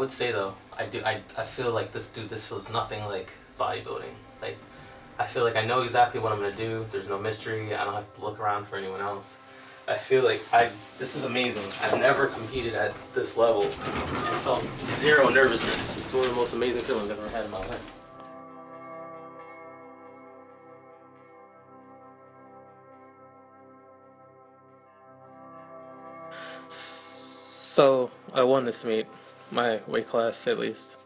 would say though, I feel like this feels nothing like bodybuilding. Like, I feel like I know exactly what I'm gonna do. There's no mystery. I don't have to look around for anyone else. I feel like this is amazing. I've never competed at this level and felt zero nervousness. It's one of the most amazing feelings I've ever had in my life. So I won this meet, my weight class at least.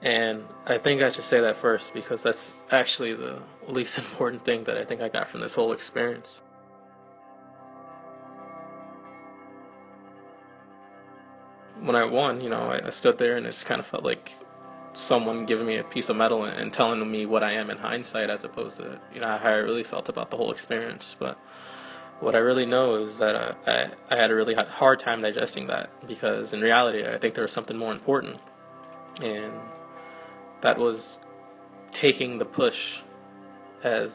And I think I should say that first because that's actually the least important thing that I think I got from this whole experience. When I won, I stood there and it just kind of felt like someone giving me a piece of metal and telling me what I am in hindsight, as opposed to, how I really felt about the whole experience. But what I really know is that I had a really hard time digesting that, because in reality I think there was something more important, and that was taking the push, as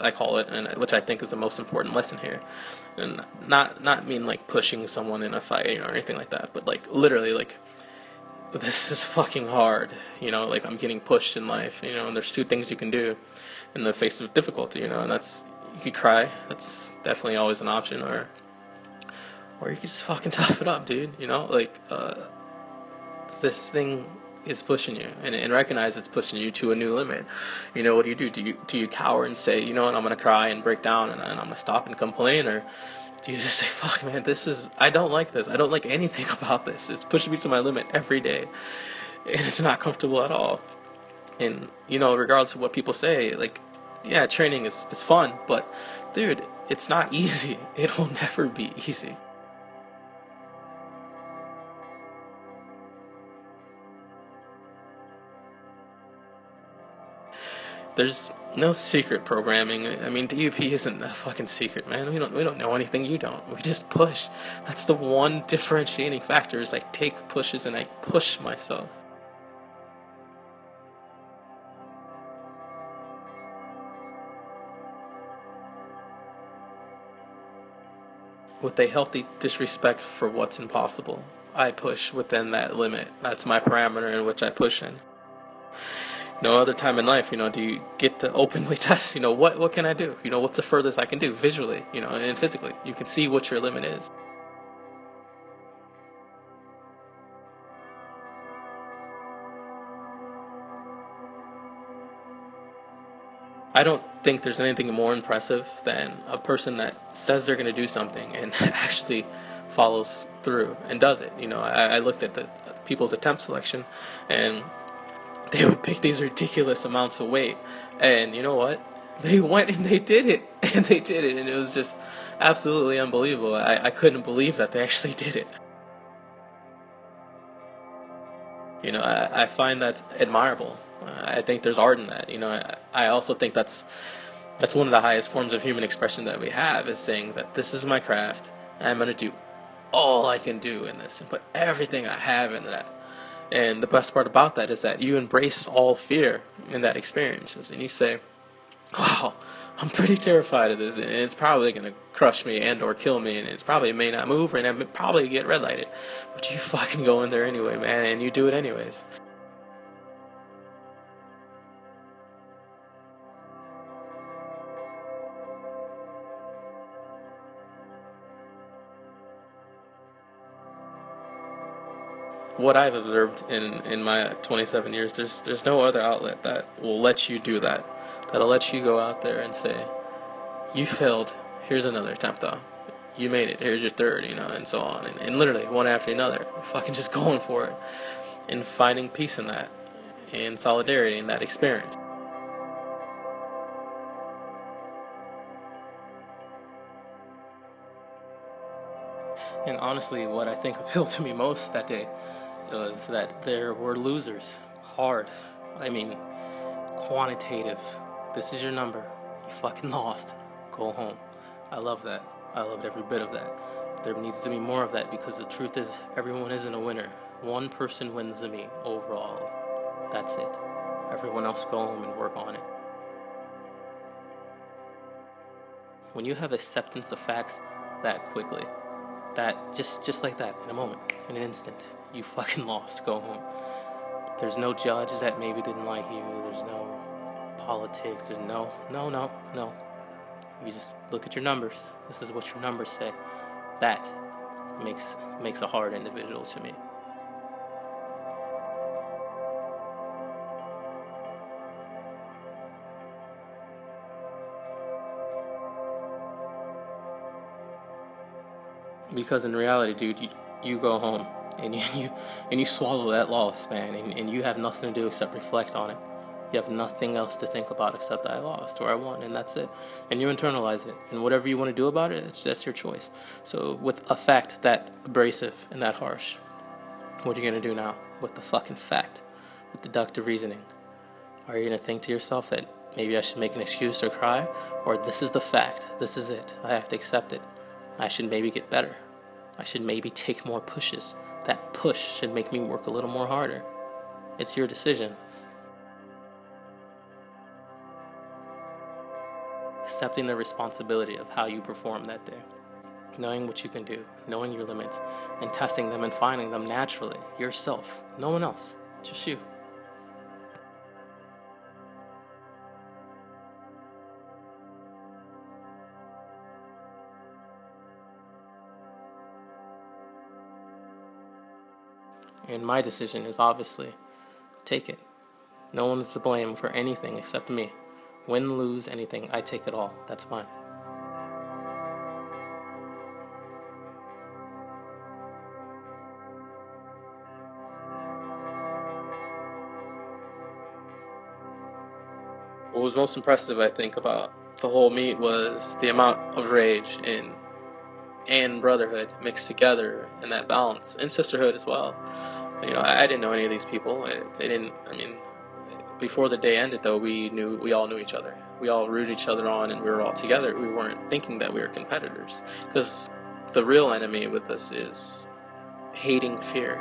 I call it, and which I think is the most important lesson here. And not mean like pushing someone in a fight or anything like that, but like literally like, this is fucking hard, like I'm getting pushed in life, and there's two things you can do in the face of difficulty, and that's, you could cry, that's definitely always an option, or you could just fucking tough it up, dude, this thing is pushing you, and recognize it's pushing you to a new limit. What do? Do you cower and say, I'm gonna cry and break down and I'm gonna stop and complain, or do you just say, fuck man, I don't like this, I don't like anything about this, it's pushing me to my limit every day, and it's not comfortable at all. And regardless of what people say, like, yeah, training is fun, but dude, it's not easy. It'll never be easy. There's no secret programming. I mean, DUP isn't a fucking secret, man. We don't know anything you don't. We just push. That's the one differentiating factor, is I take pushes and I push myself. With a healthy disrespect for what's impossible, I push within that limit. That's my parameter in which I push in. No other time in life, do you get to openly test, what can I do? What's the furthest I can do visually, and physically? You can see what your limit is. I don't think there's anything more impressive than a person that says they're going to do something and actually follows through and does it. I looked at the people's attempt selection, and they would pick these ridiculous amounts of weight, and you know what? They went and they did it, and it was just absolutely unbelievable. I couldn't believe that they actually did it. I find that admirable. I think there's art in that. I also think that's one of the highest forms of human expression that we have, is saying that this is my craft, and I'm going to do all I can do in this and put everything I have into that. And the best part about that is that you embrace all fear in that experience, and you say, wow, I'm pretty terrified of this, and it's probably going to crush me and or kill me, and it's probably may not move, and I may probably get red lighted, but you fucking go in there anyway, man, and you do it anyways. What I've observed in my 27 years, there's no other outlet that will let you do that. That'll let you go out there and say, you failed, here's another attempt though. You made it, here's your third, and so on. And literally, one after another, fucking just going for it. And finding peace in that, and solidarity in that experience. And honestly, what I think appealed to me most that day was that there were losers. Hard. I mean, quantitative. This is your number. You fucking lost. Go home. I love that. I loved every bit of that. There needs to be more of that, because the truth is, everyone isn't a winner. One person wins the meet overall. That's it. Everyone else go home and work on it. When you have acceptance of facts that quickly, that just like that, in a moment, in an instant, you fucking lost. Go home. There's no judge that maybe didn't like you. There's no politics. There's no. You just look at your numbers. This is what your numbers say. That makes a hard individual to me. Because in reality, dude, you go home and you swallow that loss, man, and you have nothing to do except reflect on it. You have nothing else to think about except I lost or I won, and that's it. And you internalize it, and whatever you want to do about it, that's your choice. So with a fact that abrasive and that harsh, what are you gonna do now with the fucking fact, with deductive reasoning? Are you gonna think to yourself that maybe I should make an excuse or cry, or this is the fact, this is it, I have to accept it, I should maybe get better, I should maybe take more pushes, that push should make me work a little more harder? It's your decision. Accepting the responsibility of how you perform that day, knowing what you can do, knowing your limits, and testing them and finding them naturally, yourself, no one else, just you. And my decision is obviously, take it. No one's to blame for anything except me. Win, lose, anything, I take it all. That's mine. What was most impressive, I think, about the whole meet was the amount of rage and brotherhood mixed together, and that balance, and sisterhood as well. I didn't know any of these people. Before the day ended, though, we all knew each other. We all rooted each other on, and we were all together. We weren't thinking that we were competitors, because the real enemy with us is hating fear.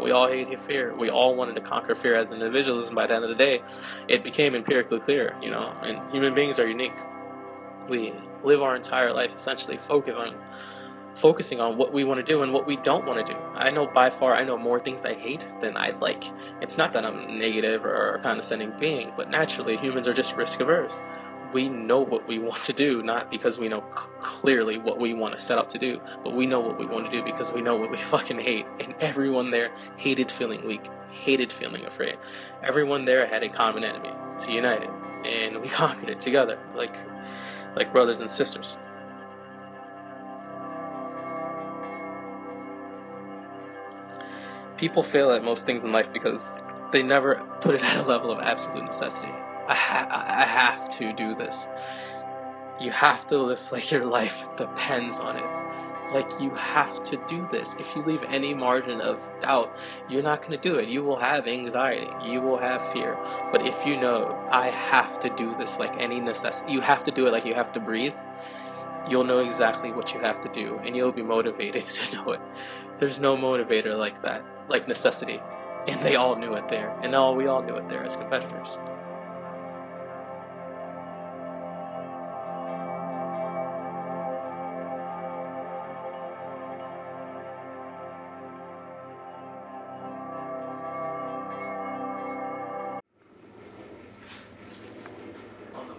We all hated fear. We all wanted to conquer fear as individuals, and by the end of the day, it became empirically clear, and human beings are unique. We live our entire life essentially focusing on what we want to do and what we don't want to do. I know more things I hate than I like. It's not that I'm negative or a condescending being, but naturally humans are just risk averse. We know what we want to do, not because we know clearly what we want to set out to do, but we know what we want to do because we know what we fucking hate. And everyone there hated feeling weak, hated feeling afraid. Everyone there had a common enemy to unite it, and we conquered it together, like brothers and sisters. People fail at most things in life because they never put it at a level of absolute necessity. I have to do this. You have to live like your life depends on it. Like, you have to do this. If you leave any margin of doubt, you're not going to do it. You will have anxiety. You will have fear. But if you know, I have to do this like any necessity, you have to do it like you have to breathe, you'll know exactly what you have to do, and you'll be motivated to know it. There's no motivator like that, like necessity. And they all knew it there. And we all knew it there as competitors.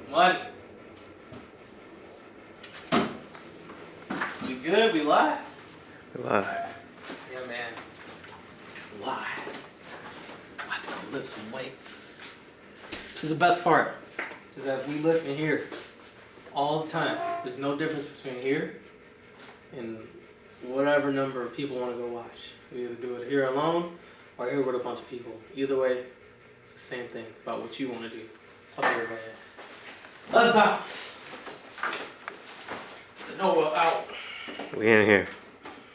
Money. We good? We live? We live. Yeah, man. Live. I have to go lift some weights. This is the best part. Is that we lift in here all the time. There's no difference between here and whatever number of people want to go watch. We either do it here alone or here with a bunch of people. Either way, it's the same thing. It's about what you want to do. Fuck everybody else. Let's bounce. The Novo out. We in here.